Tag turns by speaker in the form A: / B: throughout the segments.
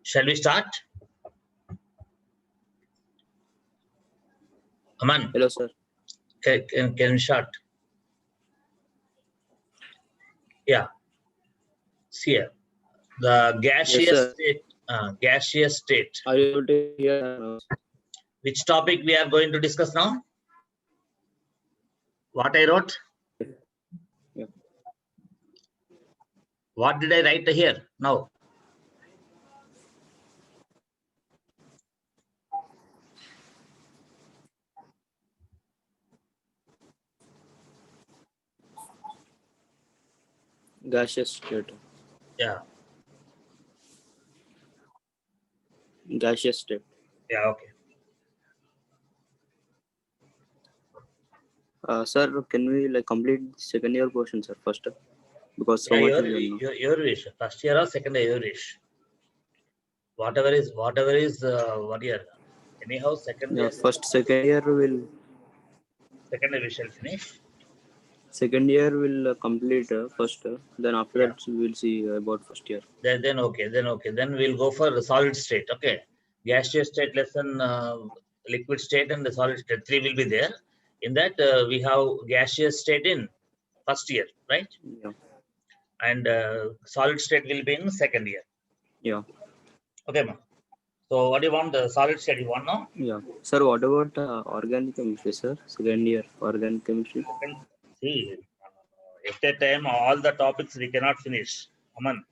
A: Shall we start? Aman,
B: Hello, sir.
A: can we start? Yeah. See here, the gaseous state. Gaseous state.
B: Are you able to hear?
A: Which topic we are going to discuss now? What I wrote?
B: Yeah.
A: What did I write here now?
B: Gaseous state.
A: Yeah.
B: Gaseous state.
A: Yeah. Okay.
B: Sir, can we complete second year portion, sir, first? Because so
A: Yeah,
B: much is done now.
A: your wish. First year or second year, your wish. Whatever is what year? Anyhow, second year.
B: Second year will.
A: Second year we shall finish.
B: Second year will complete first. Then after
A: Yeah.
B: that we'll see about first year.
A: Then okay. Then we'll go for the solid state. Okay. Gaseous state lesson, liquid state, and the solid state. 3 will be there. In that we have gaseous state in first year, right?
B: Yeah.
A: And solid state will be in second year.
B: Yeah.
A: Okay, ma. So what do you want? The solid state you want now?
B: Yeah. Sir, what about organic chemistry, sir? Second year organic chemistry.
A: See, at a time all the topics we cannot finish. Aman,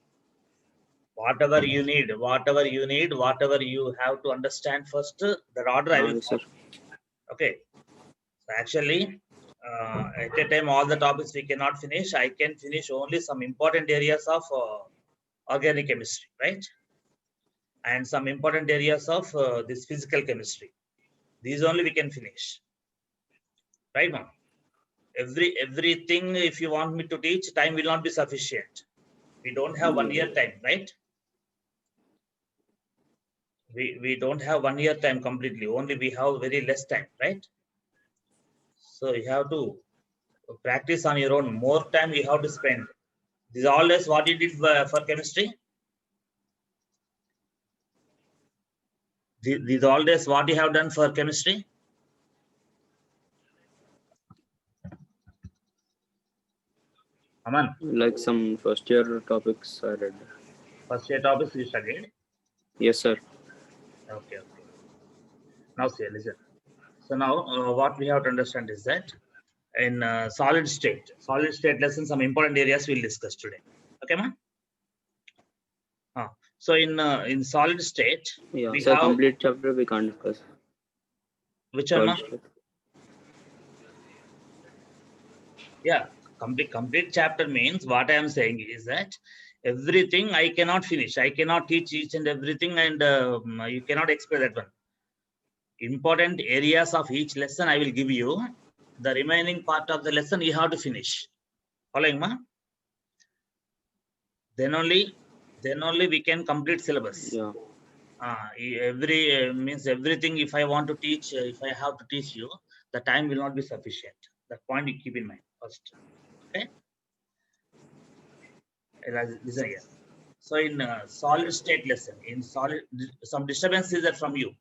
A: whatever you need, whatever you have to understand first. That order I will.
B: Yes, sir.
A: Okay. So actually, at a time all the topics we cannot finish. I can finish only some important areas of organic chemistry, right? And some important areas of this physical chemistry. These only we can finish, right now. Everything, if you want me to teach, time will not be sufficient. We don't have 1 year time, right? We don't have 1 year time completely. Only we have very less time, right? So you have to practice on your own. More time you have to spend. This is always what you did for chemistry. These always what you have done for chemistry. Aman.
B: Like some first year topics I read.
A: First year topics you studied.
B: Yes, sir.
A: Okay. Now see, listen. So now what we have to understand is that in solid state lesson, some important areas we'll discuss today. Okay, man. So in solid state,
B: Yeah,
A: we
B: sir.
A: have
B: Complete chapter we can't discuss.
A: which one? Yeah, complete chapter means what I am saying is that everything I cannot finish. I cannot teach each and everything, and you cannot explain that one. Important areas of each lesson I will give you. The remaining part of the lesson you have to finish. Following, ma? Then only we can complete syllabus.
B: Yeah.
A: Means everything. If I want to teach, if I have to teach you, the time will not be sufficient. That point you keep in mind first. Okay. Listen here. So in solid state lesson, some disturbance is there from you.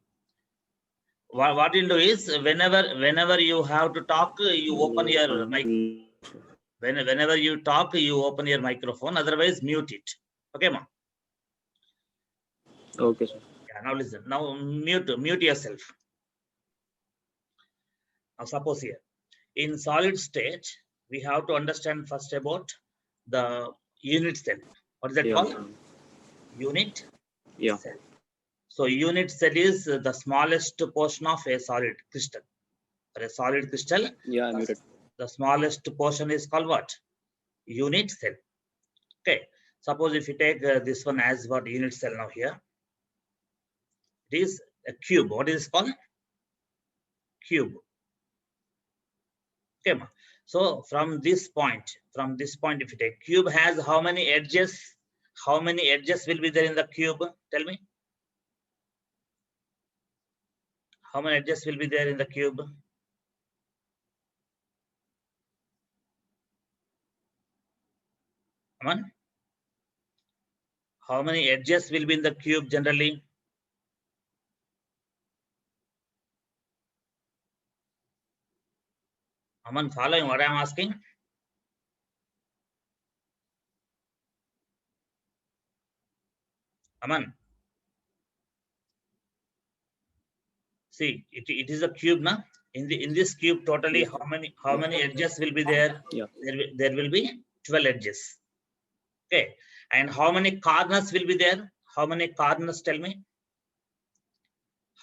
A: What you'll do is whenever you have to talk, you open your mic. Whenever you talk, you open your microphone. Otherwise, mute it. Okay, ma.
B: Okay, sir.
A: Yeah. Now listen. Now mute yourself. Now suppose here in solid state, we have to understand first about the unit cell. What is that called? Unit cell. So unit cell is the smallest portion of a solid crystal. For a solid crystal, the smallest portion is called what? Unit cell. Okay. Suppose if you take this one as what unit cell now here, it is a cube. What is it called? Cube. Okay. So from this point, if you take cube has how many edges? How many edges will be there in the cube? Tell me. How many edges will be there in the cube? Come on. How many edges will be in the cube generally? Aman, following what I am asking? Aman, see, it is a cube, na? In this cube, totally
B: Yes,
A: how many edges will be there?
B: yeah.
A: There will be 12 edges. Okay, and how many corners will be there? How many corners? Tell me.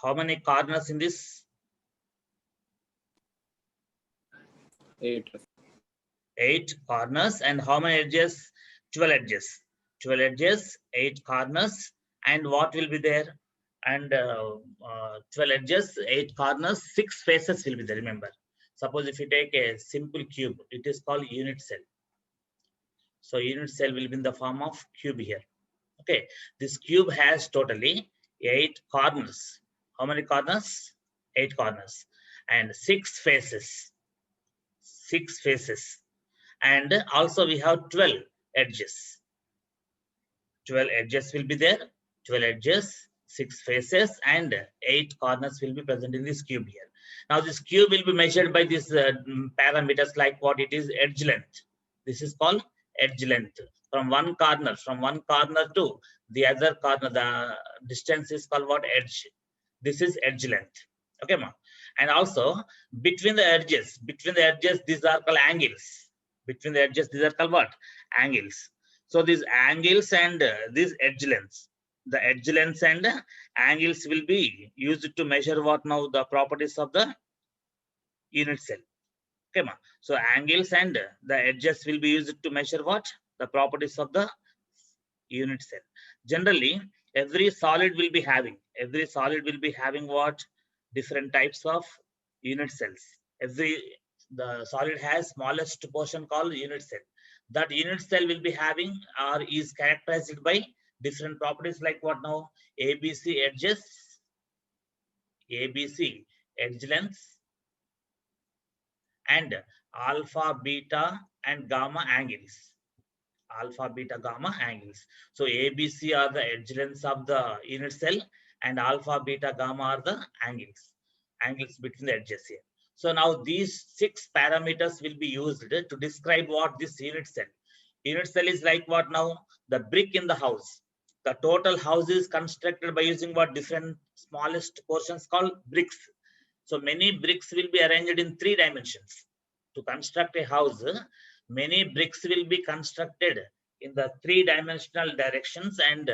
A: How many corners in this?
B: 8.
A: 8 corners. And how many edges? 12 edges. 12 edges, 8 corners. And what will be there? And 12 edges, 8 corners, 6 faces will be there. Remember, suppose if you take a simple cube, it is called unit cell. So unit cell will be in the form of cube here. Okay, this cube has totally 8 corners. How many corners? 8 corners and 6 faces. 6 faces. And also we have 12 edges. 12 edges will be there. 12 edges, 6 faces, and 8 corners will be present in this cube here. Now this cube will be measured by these parameters like what it is, edge length. This is called edge length. From one corner to the other corner, the distance is called what? Edge. This is edge length. Okay, ma. And also between the edges, these are called angles. Between the edges, these are called what? Angles. So these angles and these edge lengths, the edge lengths and angles will be used to measure what now? The properties of the unit cell. Okay, ma. So angles and the edges will be used to measure what? The properties of the unit cell. Generally, every solid will be having what? Different types of unit cells. The solid has smallest portion called unit cell. That unit cell will be having or is characterized by different properties like what now? ABC edges, ABC edge lengths, and alpha, beta, and gamma angles. Alpha, beta, gamma angles. So ABC are the edge lengths of the unit cell, and alpha, beta, gamma are the angles between the edges here. So now these 6 parameters will be used to describe what this unit cell. Unit cell is like what now? The brick in the house. The total house is constructed by using what? Different smallest portions called bricks. So many bricks will be arranged in 3 dimensions. To construct a house, many bricks will be constructed in the 3-dimensional directions, and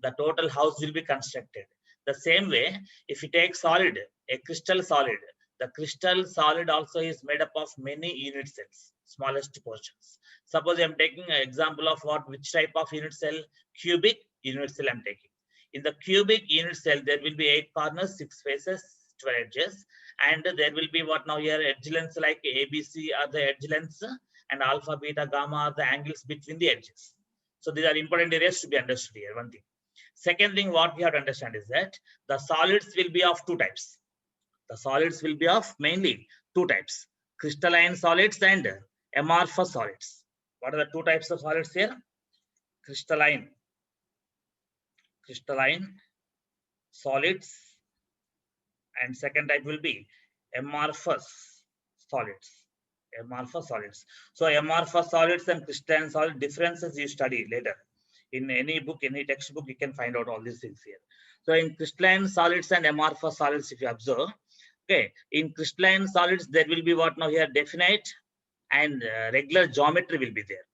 A: the total house will be constructed. The same way, if you take solid, a crystal solid, the crystal solid also is made up of many unit cells, smallest portions. Suppose I'm taking an example of which type of unit cell? Cubic unit cell I'm taking. In the cubic unit cell, there will be 8 corners, 6 faces, 12 edges, and there will be what now here? Edge lengths like ABC are the edge lengths, and alpha, beta, gamma are the angles between the edges. So these are important areas to be understood here. One thing. Second thing, what we have to understand is that the solids will be of 2 types. The solids will be of mainly 2 types: crystalline solids and amorphous solids. What are the 2 types of solids here? Crystalline solids, and second type will be amorphous solids. So amorphous solids and crystalline solid differences you study later. In any book, any textbook, you can find out all these things here. So in crystalline solids and amorphous solids, if you observe, okay, in crystalline solids, there will be what now here? Definite and regular geometry will be there.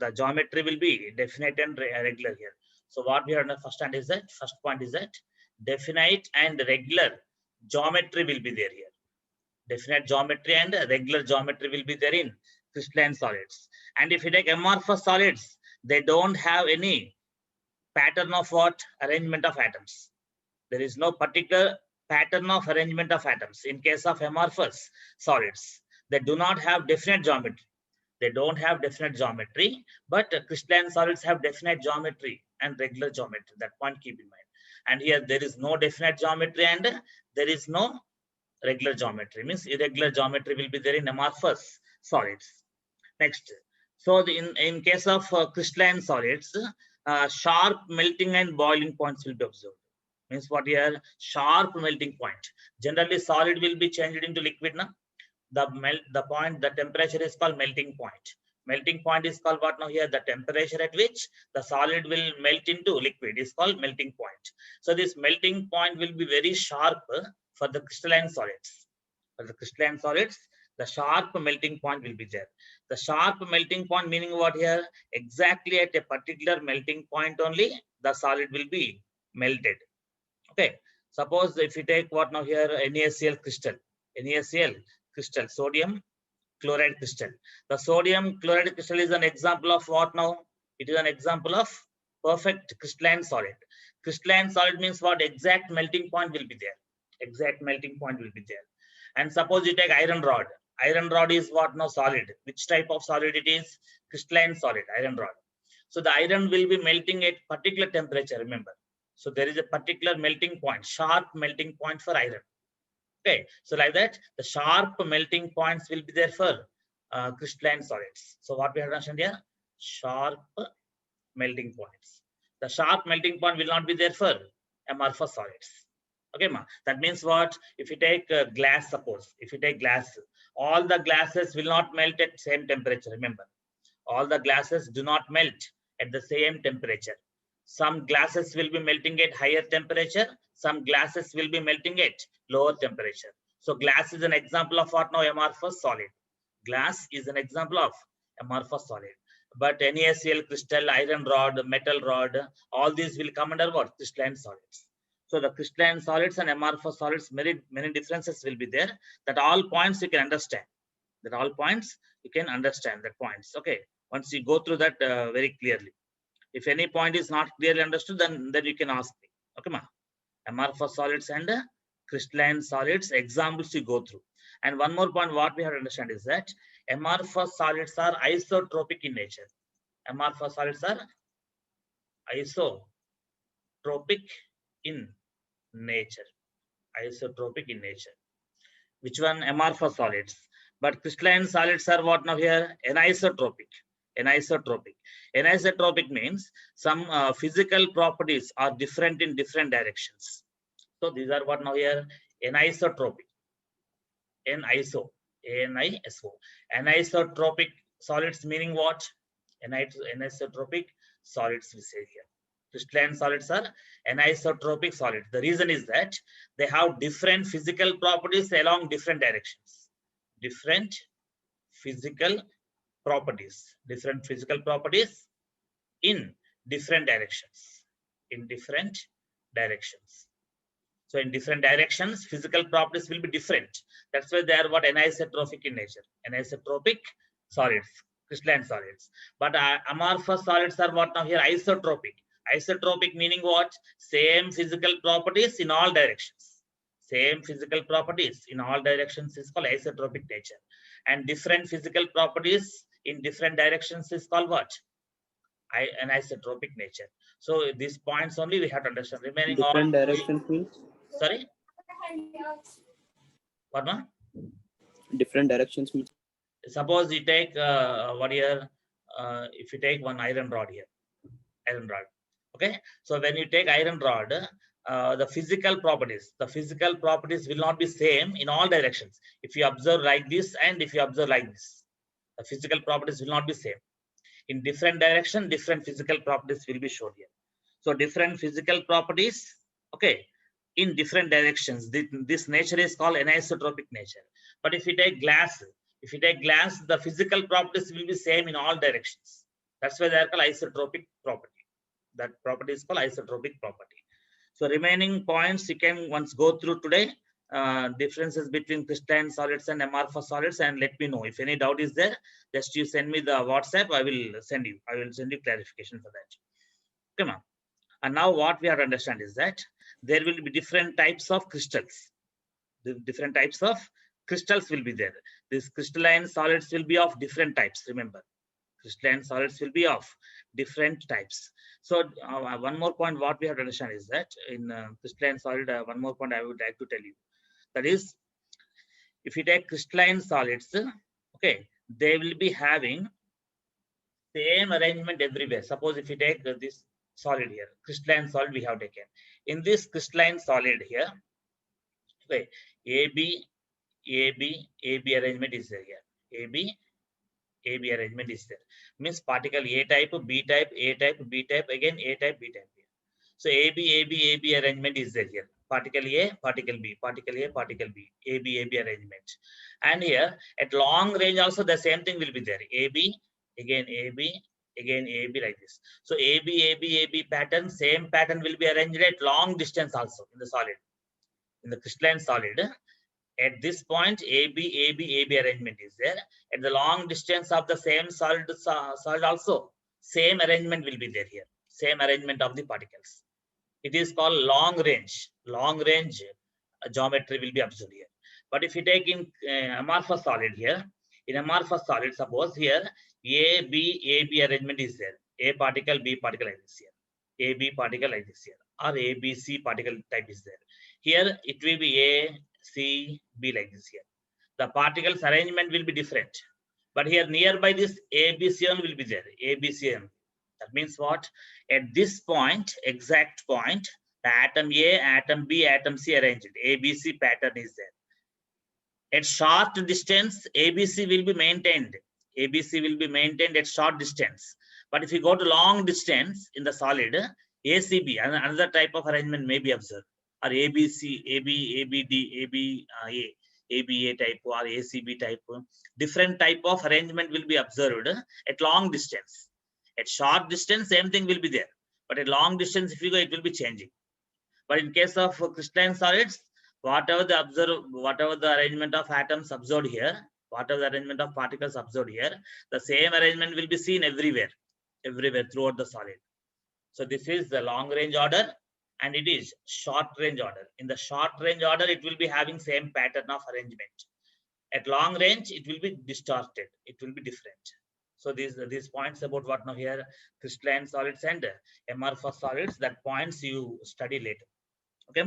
A: The geometry will be definite and regular here. So what we have to first point is that definite and regular geometry will be there here. Definite geometry and regular geometry will be there in crystalline solids. And if you take amorphous solids, they don't have any pattern of what? Arrangement of atoms. There is no particular pattern of arrangement of atoms. In case of amorphous solids, they do not have definite geometry. They don't have definite geometry, but crystalline solids have definite geometry and regular geometry. That point keep in mind. And here there is no definite geometry and there is no regular geometry. Means irregular geometry will be there in amorphous solids. Next, so in case of crystalline solids, sharp melting and boiling points will be observed. Means what here? Sharp melting point. Generally, solid will be changed into liquid. Na? The temperature is called melting point. Melting point is called what now here? The temperature at which the solid will melt into liquid is called melting point. So this melting point will be very sharp for the crystalline solids. For the crystalline solids, the sharp melting point will be there. The sharp melting point meaning what here? Exactly at a particular melting point only, the solid will be melted. Okay. Suppose if you take what now here, NaCl crystal, NaCl crystal, sodium chloride crystal. The sodium chloride crystal is an example of what now? It is an example of perfect crystalline solid. Crystalline solid means what? Exact melting point will be there. Exact melting point will be there. And suppose you take iron rod. Iron rod is what now? Solid. Which type of solid it is? Crystalline solid, iron rod. So the iron will be melting at particular temperature, remember. So there is a particular melting point, sharp melting point for iron. Okay, so like that, the sharp melting points will be there for crystalline solids. So what we have mentioned here, sharp melting points. The sharp melting point will not be there for amorphous solids. Okay, ma. That means what? If you take glass, suppose, if you take glass, all the glasses will not melt at same temperature. Remember, all the glasses do not melt at the same temperature. Some glasses will be melting at higher temperature. Some glasses will be melting at lower temperature. So glass is an example of what now? Amorphous solid. Glass is an example of amorphous solid. But NaCl crystal, iron rod, metal rod, all these will come under what? Crystalline solids. So the crystalline solids and amorphous solids, many differences will be there. That all points you can understand. That all points you can understand that points. Okay. Once you go through that very clearly. If any point is not clearly understood, then you can ask me. Okay, ma. Amorphous solids and crystalline solids examples you go through. And one more point what we have to understand is that amorphous solids are isotropic in nature. Amorphous solids are isotropic in nature. Isotropic in nature. Which one? Amorphous solids. But crystalline solids are what now here? Anisotropic. Anisotropic. Anisotropic means some physical properties are different in different directions. So these are what now here? Anisotropic. Aniso. A-N-I-S-O. Anisotropic solids meaning what? Anisotropic solids we say here. Crystalline solids are anisotropic solids. The reason is that they have different physical properties along different directions. Different physical properties. Different physical properties in different directions. In different directions. So in different directions, physical properties will be different. That's why they are what? Anisotropic in nature. Anisotropic solids, crystalline solids. But amorphous solids are what now here? Isotropic. Isotropic meaning what? Same physical properties in all directions. Same physical properties in all directions is called isotropic nature. And different physical properties in different directions is called what? Anisotropic nature. So these points only we have to understand. Remaining
B: different
A: all
B: directions means?
A: Sorry? What ma?
B: Different directions means?
A: Suppose you take what here? If you take one iron rod here, iron rod. Okay. So when you take iron rod, the physical properties will not be same in all directions. If you observe like this and if you observe like this, the physical properties will not be same. In different direction, different physical properties will be shown here. So different physical properties, okay, in different directions. This nature is called anisotropic nature. But if you take glass, the physical properties will be same in all directions. That's why they are called isotropic property. That property is called isotropic property. So remaining points you can once go through today. Differences between crystalline solids and amorphous solids, and let me know if any doubt is there. Just you send me the WhatsApp. I will send you clarification for that. Come on. And now what we have to understand is that there will be different types of crystals. The different types of crystals will be there. These crystalline solids will be of different types. Remember, crystalline solids will be of different types. So one more point what we have to understand is that in crystalline solid, one more point I would like to tell you. That is, if you take crystalline solids, okay, they will be having same arrangement everywhere. Suppose if you take this solid here. Crystalline solid we have taken. In this crystalline solid here, okay, AB arrangement is there here. AB arrangement is there. Means particle A type, B type, A type, B type, again A type, B type here. So AB arrangement is there here. Particle A, particle B, particle A, particle B, AB arrangement. And here at long range also the same thing will be there. AB, again AB, again AB like this. So AB pattern, same pattern will be arranged at long distance also in the solid. In the crystalline solid, at this point, AB arrangement is there. At the long distance of the same solid also, same arrangement will be there here. Same arrangement of the particles. It is called long range. Long range geometry will be observed here. But if you take in amorphous solid here, in amorphous solid, suppose here AB arrangement is there. A particle, B particle like this here. AB particle like this here. Or ABC particle type is there. Here it will be A, C, B like this here. The particles arrangement will be different. But here nearby this ABCN will be there. ABCN. That means what? At this point, exact point, the atom A, atom B, atom C arranged. ABC pattern is there. At short distance, ABC will be maintained. ABC will be maintained at short distance. But if you go to long distance in the solid, ACB, another type of arrangement may be observed. Or ABC, AB, ABD, ABA type or ACB type. Different type of arrangement will be observed at long distance. At short distance, same thing will be there. But at long distance, if you go, it will be changing. But in case of crystalline solids, whatever the arrangement of atoms observed here, whatever the arrangement of particles observed here, the same arrangement will be seen everywhere throughout the solid. So this is the long range order, and it is short range order. In the short range order, it will be having same pattern of arrangement. At long range, it will be distorted. It will be different. So these points about what now here, crystalline solids and amorphous solids, that points you study later. Okay,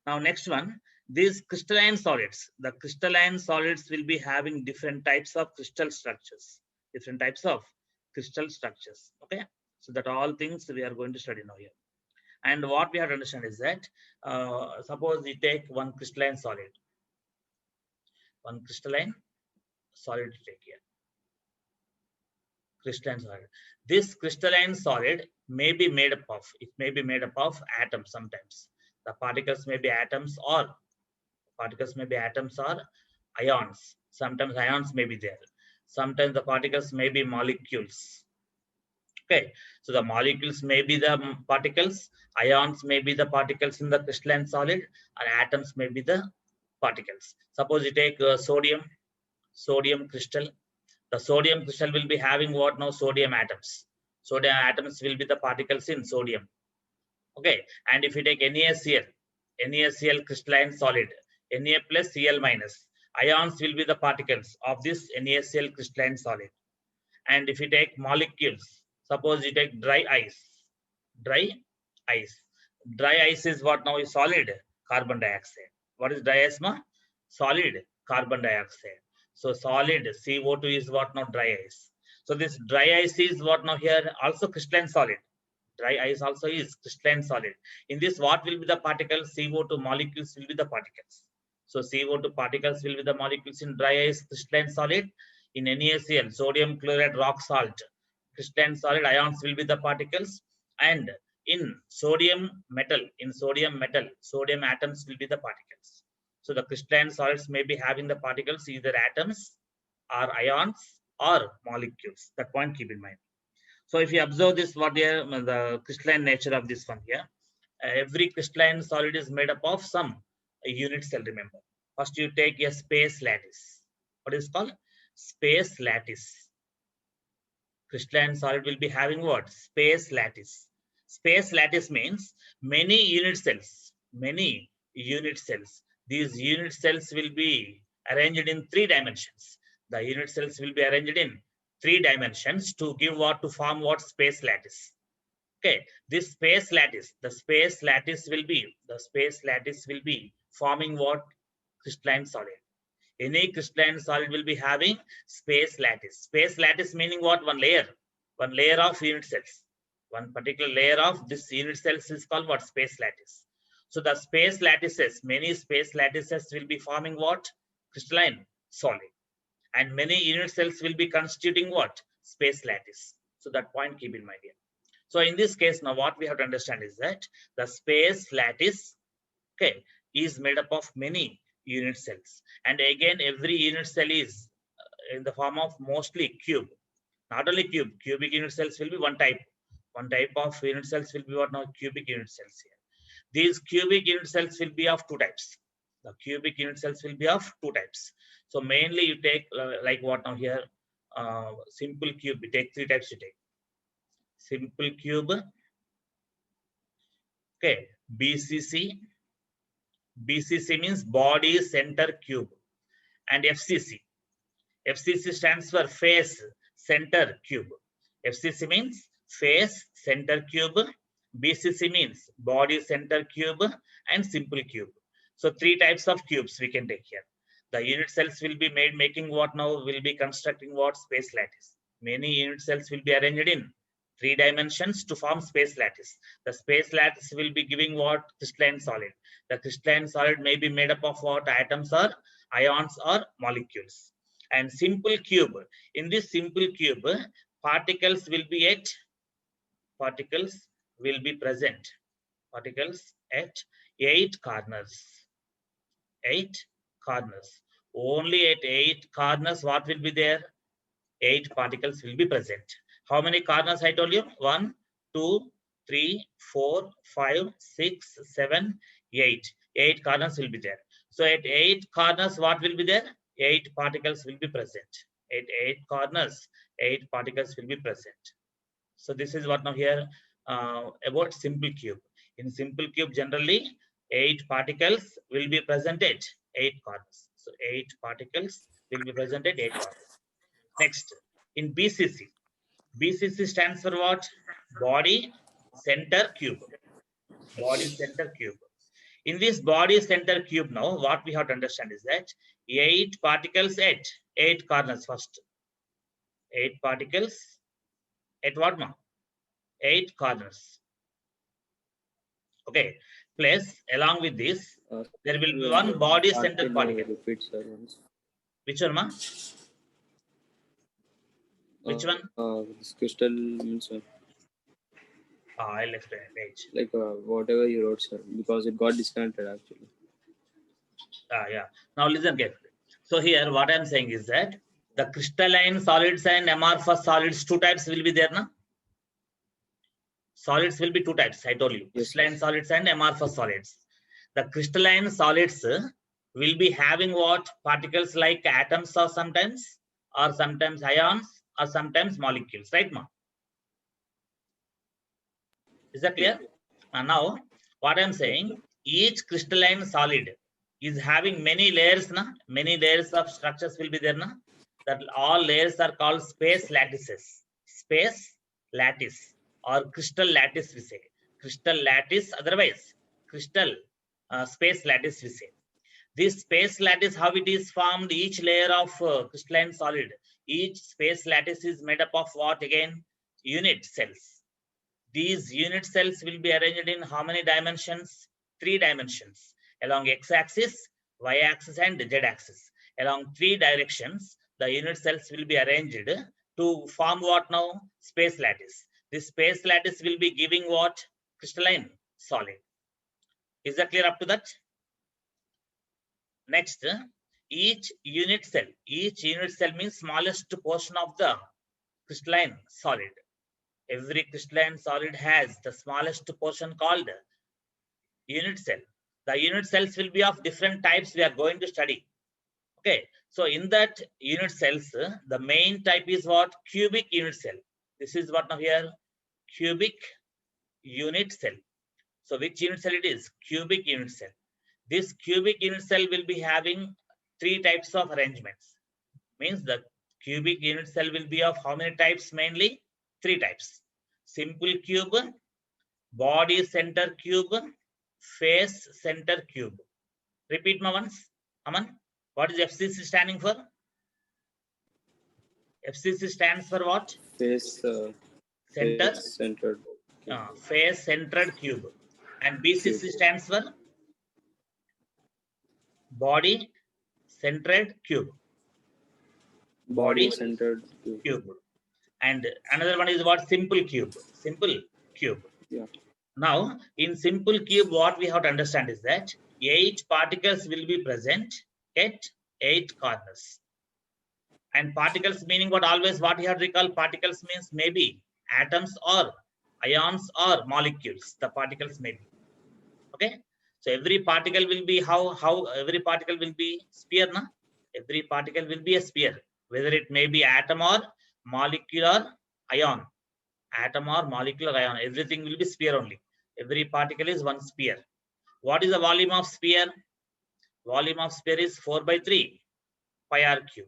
A: now next one, these crystalline solids. The crystalline solids will be having different types of crystal structures. Different types of crystal structures. Okay, so that all things we are going to study now here. And what we have to understand is that suppose we take one crystalline solid. One crystalline solid to take here. Crystalline solid. This crystalline solid may be made up of, it may be made up of atoms sometimes. The particles may be atoms or ions. Sometimes ions may be there. Sometimes the particles may be molecules. Okay, so the molecules may be the particles, ions may be the particles in the crystalline solid, and atoms may be the particles. Suppose you take sodium crystal. The sodium crystal will be having what now? Sodium atoms. Sodium atoms will be the particles in sodium. Okay, and if you take NaCl crystalline solid, Na plus Cl minus, ions will be the particles of this NaCl crystalline solid. And if you take molecules, suppose you take dry ice. Dry ice is what now? Is solid carbon dioxide. What is dry ice, ma? Solid carbon dioxide. So solid CO2 is what now? Dry ice. So this dry ice is what now here? Also crystalline solid. Dry ice also is crystalline solid. In this, what will be the particles? CO2 molecules will be the particles. So CO2 particles will be the molecules in dry ice crystalline solid. In NaCl, sodium chloride rock salt, crystalline solid, ions will be the particles. And in sodium metal, sodium atoms will be the particles. So the crystalline solids may be having the particles, either atoms or ions or molecules. That point keep in mind. So if you observe this, what here, the crystalline nature of this one here, every crystalline solid is made up of some unit cell, remember. First you take a space lattice. What is called? Space lattice. Crystalline solid will be having what? Space lattice. Space lattice means many unit cells. Many unit cells. These unit cells will be arranged in 3 dimensions. The unit cells will be arranged in 3 dimensions to give what? To form what? Space lattice. Okay, this space lattice, the space lattice will be forming what? Crystalline solid. Any crystalline solid will be having space lattice. Space lattice meaning what? One layer of unit cells. One particular layer of this unit cells is called what? Space lattice. So the space lattices, many space lattices will be forming what? Crystalline solid. And many unit cells will be constituting what? Space lattice. So that point keep in mind here. So in this case, now what we have to understand is that the space lattice, okay, is made up of many unit cells. And again, every unit cell is in the form of mostly cube. Not only cube, cubic unit cells will be one type. One type of unit cells will be what now? Cubic unit cells here. These cubic unit cells will be of two types. The cubic unit cells will be of two types. So mainly you take like what now here, simple cube, you take three types you take. Simple cube, okay, BCC. BCC means body center cube, and FCC. FCC stands for face center cube. FCC means face center cube. BCC means body center cube and simple cube. So three types of cubes we can take here. The unit cells will be making what now? Will be constructing what? Space lattice. Many unit cells will be arranged in 3 dimensions to form space lattice. The space lattice will be giving what? Crystalline solid. The crystalline solid may be made up of what? Atoms or ions or molecules. And simple cube. In this simple cube, particles will be at present. Particles at 8 corners. 8 corners. Only at 8 corners, what will be there? 8 particles will be present. How many corners I told you? 1, 2, 3, 4, 5, 6, 7, 8. 8 corners will be there. So at 8 corners, what will be there? 8 particles will be present. At 8 corners, 8 particles will be present. So this is what now here about simple cube. In simple cube, generally 8 particles will be present at 8 corners. So 8 particles will be present at 8 corners. Next, in BCC. BCC stands for what? Body center cube. Body center cube. In this body center cube now, what we have to understand is that 8 particles at 8 corners first. 8 particles at what now? 8 corners. Okay. Plus, along with this, there will be one body center particle.
B: Repeat, sir, once.
A: Which one, ma? Which one?
B: This crystal means,
A: I'll explain it.
B: Like whatever you wrote, sir, because it got disconnected actually.
A: Yeah. Now listen carefully. So here, what I'm saying is that the crystalline solids and amorphous solids, 2 types will be there, na? Solids will be 2 types, I told you.
B: Yes,
A: Crystalline solids and amorphous solids. The crystalline solids will be having what? Particles like atoms or sometimes ions or sometimes molecules, right, ma? Is that clear? And now, what I'm saying, each crystalline solid is having many layers, na? Many layers of structures will be there, na? That all layers are called space lattices. Space lattice or crystal lattice, we say. Crystal lattice, otherwise crystal space lattice, we say. This space lattice, how it is formed? Each layer of crystalline solid, each space lattice is made up of what again? Unit cells. These unit cells will be arranged in how many dimensions? 3 dimensions. Along x-axis, y-axis and z-axis. Along 3 directions, the unit cells will be arranged to form what now? Space lattice. This space lattice will be giving what? Crystalline solid. Is that clear up to that? Next, each unit cell means smallest portion of the crystalline solid. Every crystalline solid has the smallest portion called unit cell. The unit cells will be of different types we are going to study. Okay, so in that unit cells, the main type is what? Cubic unit cell. This is what now here? Cubic unit cell. So which unit cell it is? Cubic unit cell. This cubic unit cell will be having 3 types of arrangements. Means the cubic unit cell will be of how many types? Mainly 3 types. Simple cube, body center cube, face center cube. Repeat ma once. Aman, what is FCC standing for? FCC stands for what?
B: Face
A: Center.
B: centered.
A: face-centered cube. And BCC stands for body-centered cube.
B: Body-centered
A: cube. And another one is what? Simple cube. Simple cube.
B: Yeah.
A: Now, in simple cube, what we have to understand is that 8 particles will be present at 8 corners. And particles meaning what? Always what you have to recall, particles means maybe atoms or ions or molecules. The particles may be. Okay. So every particle will be how every particle will be sphere, na? Every particle will be a sphere, whether it may be atom or molecular ion. Atom or molecular ion, everything will be sphere only. Every particle is one sphere. What is the volume of sphere? Volume of sphere is 4/3 pi r cube.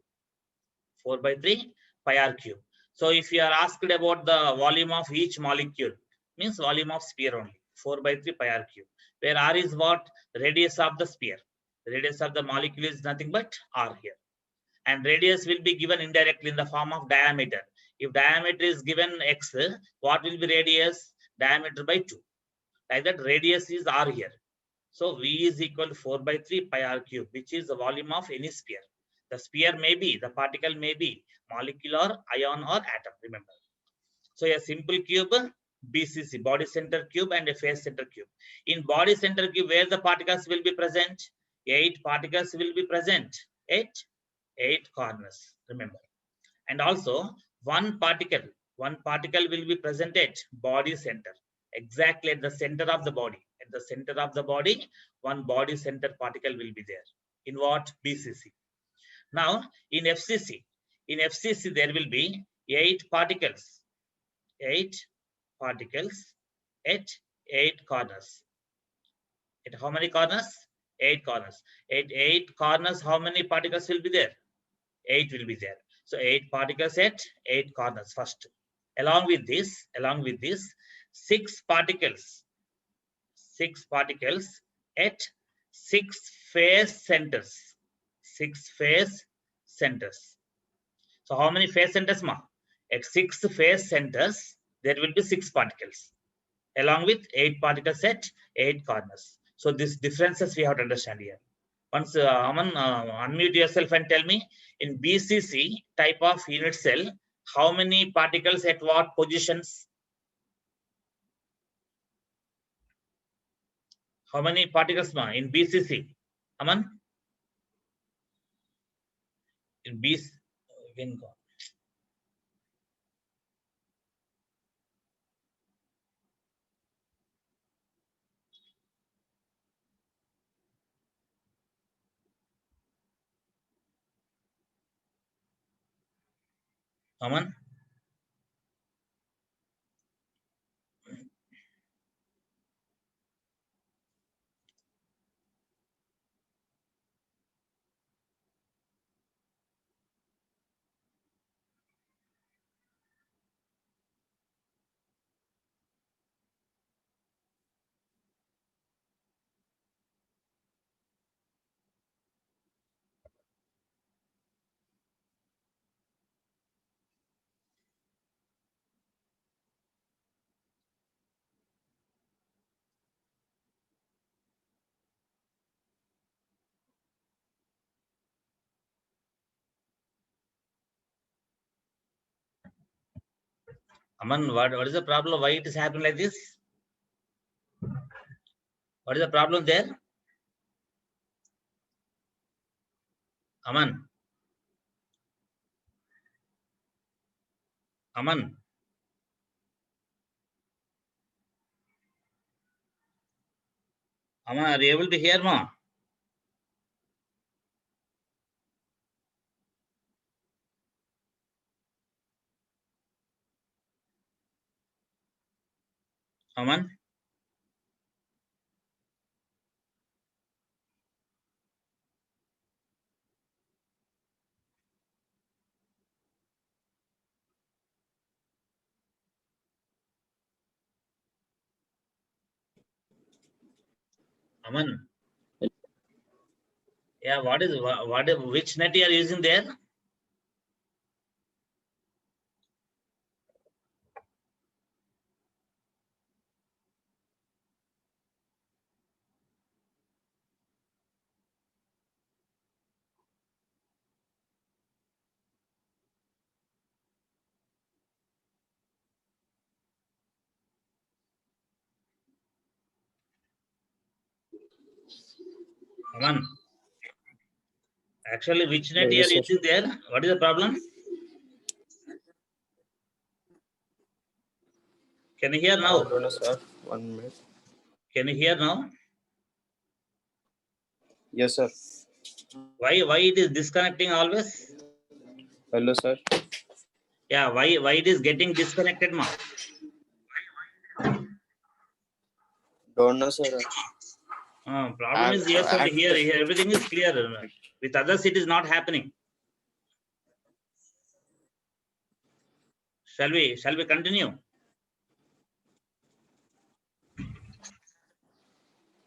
A: 4/3 pi r cube. So if you are asked about the volume of each molecule, means volume of sphere only, 4/3 pi r cube, where r is what? Radius of the sphere. The radius of the molecule is nothing but r here. And radius will be given indirectly in the form of diameter. If diameter is given x, what will be radius? Diameter by 2. Like that, radius is r here. So V is equal to 4/3 pi r cube, which is the volume of any sphere. The sphere may be, the particle may be molecular, ion or atom, remember. So a simple cube, BCC, body center cube, and a face center cube. In body center cube, where the particles will be present? 8 particles will be present at 8 corners, remember. And also one particle will be present at body center, exactly at the center of the body. At the center of the body, one body center particle will be there. In what? BCC. Now in FCC, there will be 8 particles. 8 particles at 8 corners. At how many corners? 8 corners. At 8 corners, how many particles will be there? 8 will be there. So 8 particles at 8 corners first. Along with this, 6 particles at 6 face centers. 6 face centers. So how many face centers, ma? At 6 face centers, there will be 6 particles, along with 8 particles at 8 corners. So these differences we have to understand here. Once Aman, unmute yourself and tell me, in BCC type of unit cell, how many particles at what positions? How many particles in BCC? Aman? In BCC, Aman? Aman, what is the problem? Why it is happening like this? What is the problem there? Aman? Aman? Aman, are you able to hear, ma? Aman? Aman? Yeah, which net you are using there? Aman. Actually, which net
B: Yes,
A: here
B: sir.
A: is there? What is the problem? Can you hear
B: I
A: now?
B: don't know, sir. 1 minute.
A: Can you hear now?
B: Yes, sir.
A: Why it is disconnecting always?
B: Hello, sir.
A: Yeah, why it is getting disconnected, ma?
B: Don't know, sir.
A: Problem is yes, only here everything is clear. With others, it is not happening. Shall we continue?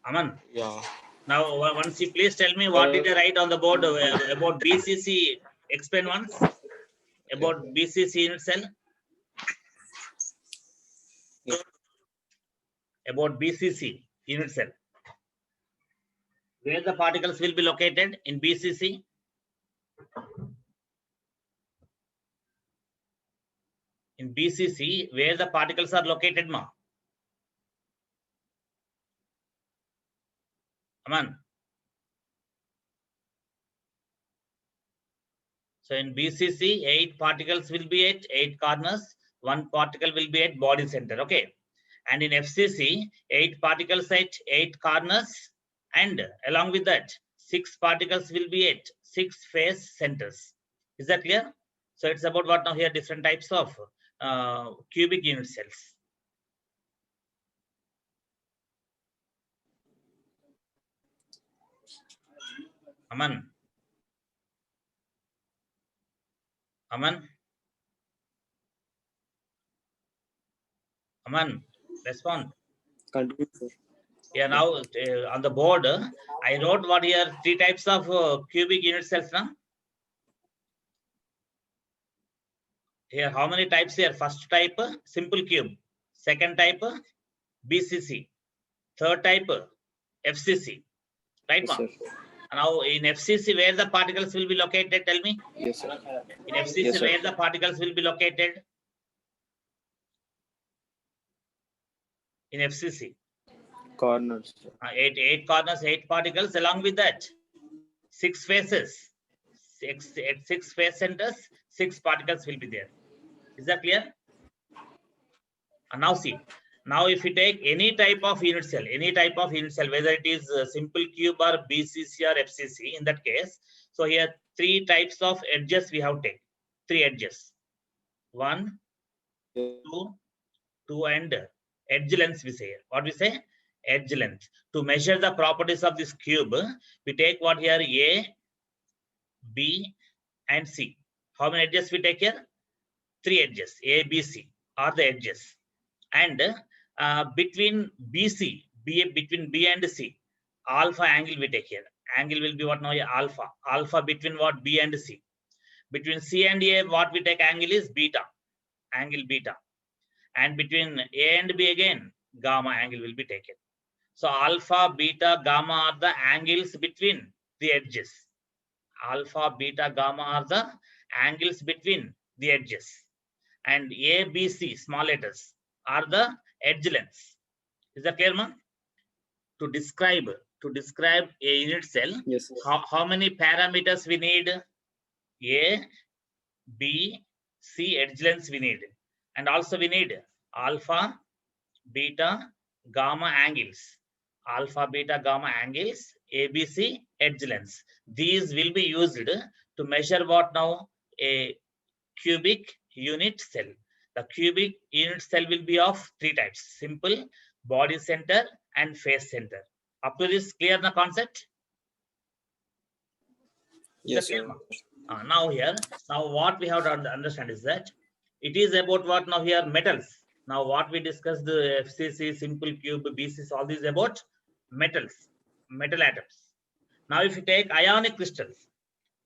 A: Aman.
B: Yeah.
A: Now, once you please tell me what did I write on the board about BCC? Explain once about BCC unit cell.
B: Yeah.
A: About BCC unit cell. Where the particles will be located in BCC? In BCC, where the particles are located, ma? Aman. So in BCC, 8 particles will be at 8 corners. 1 particle will be at body center. Okay. And in FCC, 8 particles at 8 corners. And along with that, 6 particles will be at 6 face centers. Is that clear? So it's about what now here different types of cubic unit cells. Aman. Aman. Aman. Respond.
B: Continue, sir.
A: Yeah, now on the board, I wrote what here 3 types of cubic unit cells now. Here, how many types here? First type, simple cube. Second type, BCC. Third type, FCC. Right,
B: Yes,
A: ma'am?
B: sir.
A: Now, in FCC, where the particles will be located? Tell me.
B: Yes, sir.
A: In FCC,
B: Yes, sir.
A: where the particles will be located? In FCC.
B: Corners.
A: 8 corners, 8 particles. Along with that, 6 faces. 6 face centers, 6 particles will be there. Is that clear? And now see. Now, if you take any type of unit cell, whether it is simple cube or BCC or FCC, in that case, so here 3 types of edges we have taken. 3 edges. 1, 2, and edge length we say. What we say? Edge length. To measure the properties of this cube, we take what here? A, B, and C. How many edges we take here? 3 edges. A, B, C are the edges. And between BC, between B and C, alpha angle we take here. Angle will be what now? Alpha. Alpha between what? B and C. Between C and A, what we take angle is beta. Angle beta. And between A and B again, gamma angle will be taken. So alpha, beta, gamma are the angles between the edges. Alpha, beta, gamma are the angles between the edges. And A, B, C, small letters, are the edge lengths. Is that clear, man? To describe a unit cell,
B: yes,
A: how many parameters we need? A, B, C edge lengths we need. And also we need alpha, beta, gamma angles. Alpha, beta, gamma angles, ABC edge lengths. These will be used to measure what now? A cubic unit cell. The cubic unit cell will be of 3 types: simple, body center, and face center. Up to this, clear the concept?
B: yes, sir.
A: Now what we have to understand is that it is about what now here? Metals. Now what we discussed, the FCC, simple cube, BCC, all these about metals, metal atoms. Now if you take ionic crystals,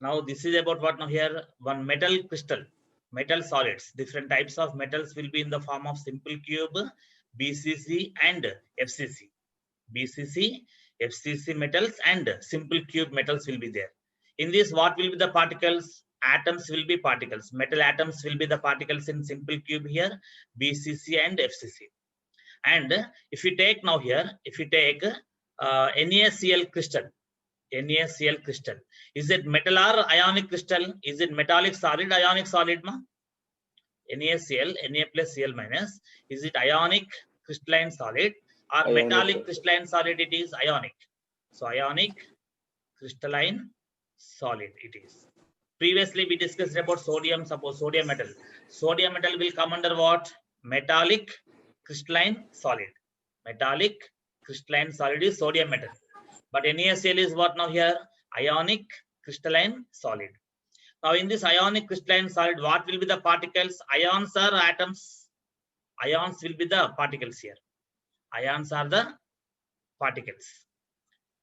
A: now this is about what now here? One metal crystal. Metal solids, different types of metals will be in the form of simple cube, BCC, and FCC. BCC, FCC metals, and simple cube metals will be there. In this, what will be the particles? Atoms will be particles. Metal atoms will be the particles in simple cube here, BCC and FCC. And if you take now here, if you take NaCl crystal. NaCl crystal. Is it metal or ionic crystal? Is it metallic solid, ionic solid, ma? NaCl, Na plus Cl minus. Is it ionic crystalline solid or
B: Ionic,
A: metallic
B: sir.
A: crystalline solid? It is ionic. So ionic crystalline solid it is. Previously we discussed about sodium. Suppose sodium metal. Sodium metal will come under what? Metallic crystalline solid. Metallic crystalline solid is sodium metal. But NaCl is what now here? Ionic crystalline solid. Now in this ionic crystalline solid, what will be the particles? Ions or atoms? Ions will be the particles here. Ions are the particles.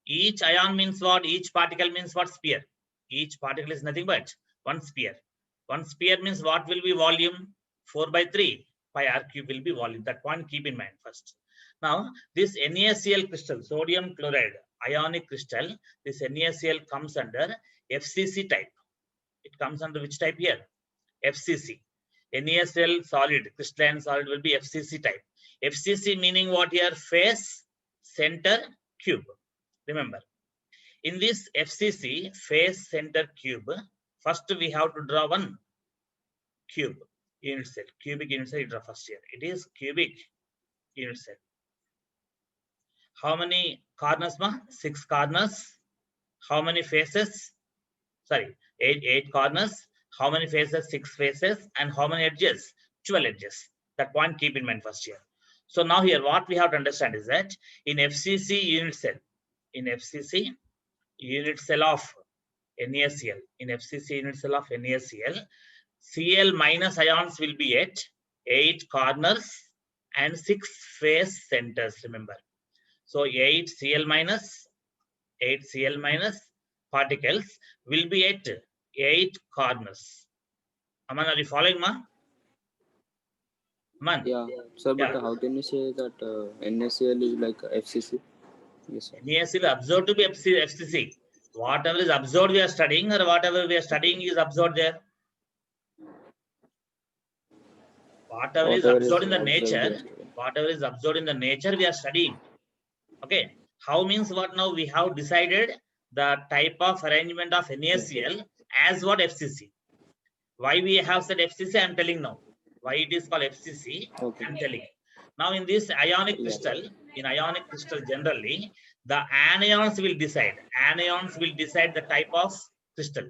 A: Each ion means what? Each particle means what? Sphere. Each particle is nothing but one sphere. One sphere means what will be volume? 4/3 pi r cube will be volume. That point keep in mind first. Now this NaCl crystal, sodium chloride ionic crystal, this NaCl comes under FCC type. It comes under which type here? FCC. NaCl solid, crystalline solid will be FCC type. FCC meaning what here? Face, center, cube. Remember, in this FCC, face, center, cube, first we have to draw one cube unit cell. Cubic unit cell, you draw first here. It is cubic unit cell. How many corners, ma? 6 corners. How many faces? Sorry, 8 corners. How many faces? 6 faces. And how many edges? 12 edges. That point keep in mind first here. So now here what we have to understand is that in FCC unit cell, in FCC unit cell of NaCl, in FCC unit cell of NaCl, Cl minus ions will be at 8 corners and 6 face centers, remember. So 8 Cl minus particles will be at 8 corners. Aman, are you following, ma? Man.
B: Yeah, sir, but
A: Yeah.
B: how can you say that NaCl is like FCC? Yes, sir.
A: NaCl observed to be FCC. Whatever is observed we are studying, or whatever we are studying is observed there. Whatever is observed in the nature, whatever is observed in the nature, we are studying. Okay. How means what now? We have decided the type of arrangement of NaCl as what FCC. Why we have said FCC, I am telling now. Why it is called FCC, I am telling. Now in this ionic crystal, in ionic crystal generally, the anions will decide. Anions will decide the type of crystal.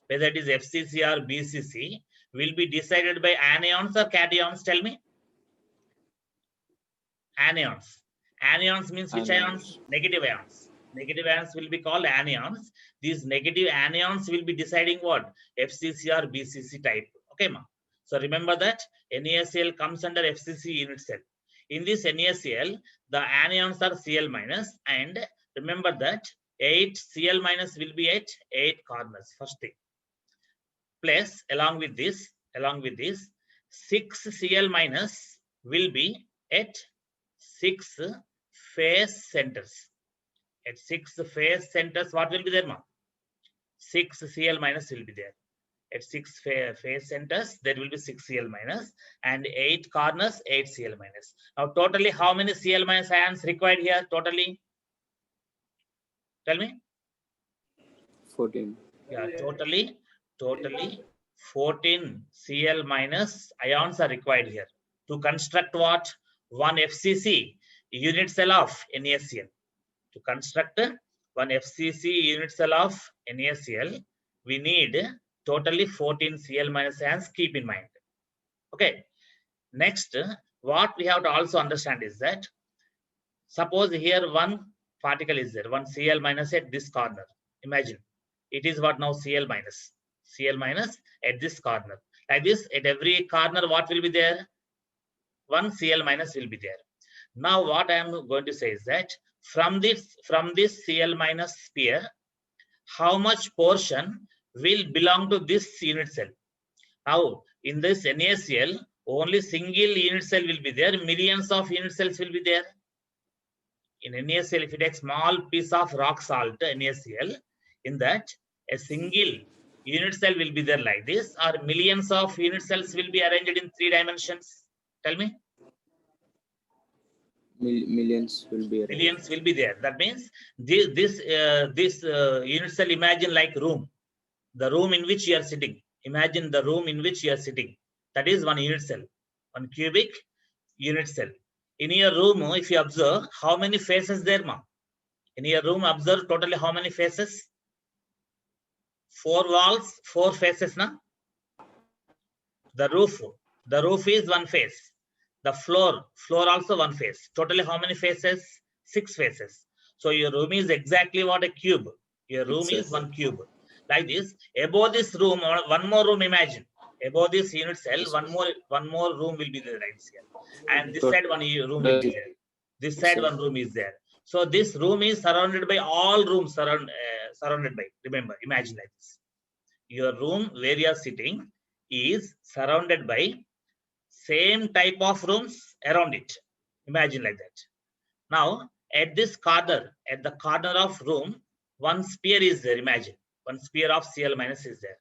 A: Whether it is FCC or BCC will be decided by anions or cations. Tell me. Anions. Anions means which ions? Negative ions. Negative ions will be called anions. These negative anions will be deciding what? FCC or BCC type. Okay, ma. So remember that NaCl comes under FCC unit cell. In this NaCl, the anions are Cl minus, and remember that 8 Cl minus will be at 8 corners. First thing. Plus, along with this, 6 Cl minus will be at 6 face centers. At 6 face centers, what will be there, ma? 6 Cl minus will be there. At 6 face centers, there will be 6 Cl minus, and 8 corners, 8 Cl minus. Now, totally, how many Cl minus ions required here? Totally, tell me.
B: 14.
A: Yeah, totally 14 Cl minus ions are required here to construct what? One FCC unit cell of NaCl. To construct one FCC unit cell of NaCl, we need totally 14 Cl minus ions. Keep in mind. Okay. Next, what we have to also understand is that suppose here one particle is there, one Cl minus at this corner. Imagine it is what now? Cl minus. Cl minus at this corner. Like this, at every corner, what will be there? One Cl minus will be there. Now, what I am going to say is that from this Cl minus sphere, how much portion will belong to this unit cell? Now, in this NaCl, only single unit cell will be there. Millions of unit cells will be there. In NaCl, if you take small piece of rock salt, NaCl, in that a single unit cell will be there like this, or millions of unit cells will be arranged in 3 dimensions. Tell me.
B: Millions will be there.
A: Millions will be there. That means this unit cell, imagine like room, the room in which you are sitting. Imagine the room in which you are sitting. That is one unit cell, one cubic unit cell. In your room, if you observe, how many faces there, ma? In your room, observe totally how many faces? 4 walls, 4 faces, na? The roof is one face. The floor also one face. Totally how many faces? 6 faces. So your room is exactly what a cube. Your room is one cube. Like this, above this room, one more room, imagine. Above this unit cell, one more room will be there right here. And this side one room will be there. This side one room is there. So this room is surrounded by all rooms surrounded by. Remember, imagine like this. Your room where you are sitting is surrounded by same type of rooms around it. Imagine like that. Now, at this corner, at the corner of room, one sphere is there. Imagine one sphere of Cl minus is there.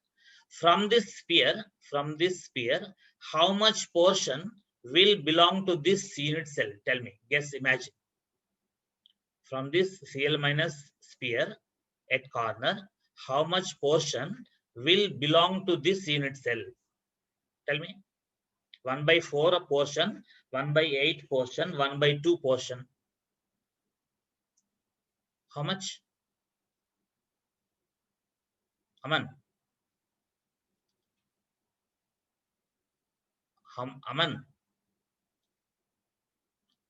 A: From this sphere, how much portion will belong to this unit cell? Tell me. Guess. Imagine. From this Cl minus sphere at corner, how much portion will belong to this unit cell? Tell me. 1/4 a portion, 1/8 portion, 1/2 portion. How much? Aman. Aman.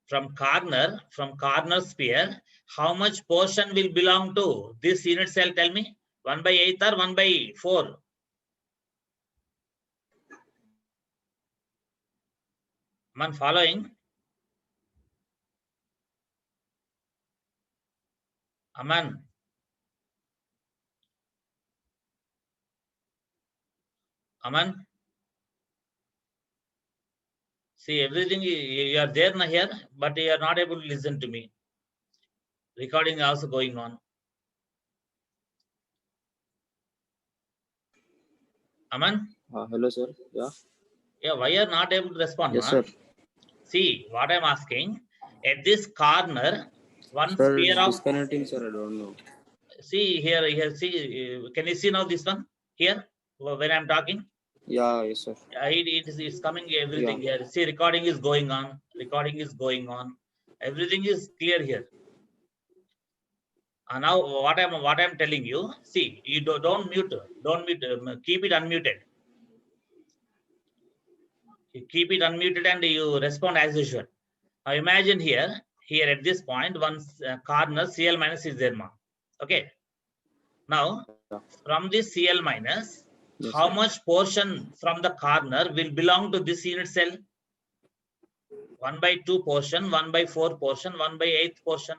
A: From corner sphere, how much portion will belong to this unit cell? Tell me. 1/8 or 1/4? Aman, following? Aman. Aman. See, everything you are there now here, but you are not able to listen to me. Recording also going on. Aman?
B: Hello, sir. Yeah.
A: Yeah, why you are not able to respond?
B: Yes, sir.
A: See, what I'm asking, at this corner, one
B: Sir,
A: sphere of...
B: disconnecting, sir. I don't know.
A: See, here, see, can you see now this one? Here, when I'm talking?
B: Yeah, yes, sir.
A: It's coming, everything here. See, recording is going on. Everything is clear here. And now what I'm telling you, see, you don't mute, keep it unmuted. You keep it unmuted and you respond as usual. Now imagine here at this point, one corner Cl minus is there, ma. Okay. Now from this Cl minus,
B: yes,
A: how
B: sir.
A: much portion from the corner will belong to this unit cell? 1/2 portion, 1/4 portion, 1/8 portion.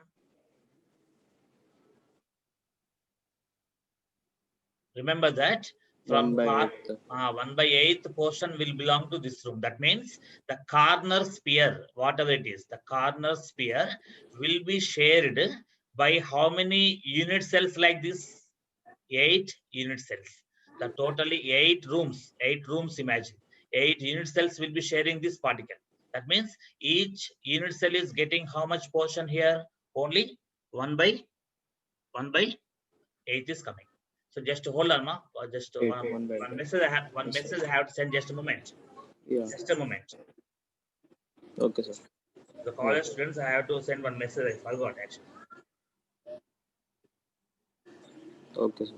A: Remember that from 1/8 portion will belong to this room. That means the corner sphere, whatever it is, the corner sphere will be shared by how many unit cells like this? 8 unit cells. The totally 8 rooms. Imagine 8 unit cells will be sharing this particle. That means each unit cell is getting how much portion here? Only 1/8 is coming. So just hold on, ma. Just one message I have. Message I have to send. Just a moment.
B: Yeah.
A: Just a moment.
B: Okay, sir.
A: The college students, I have to send one message. I forgot actually.
B: Okay, sir.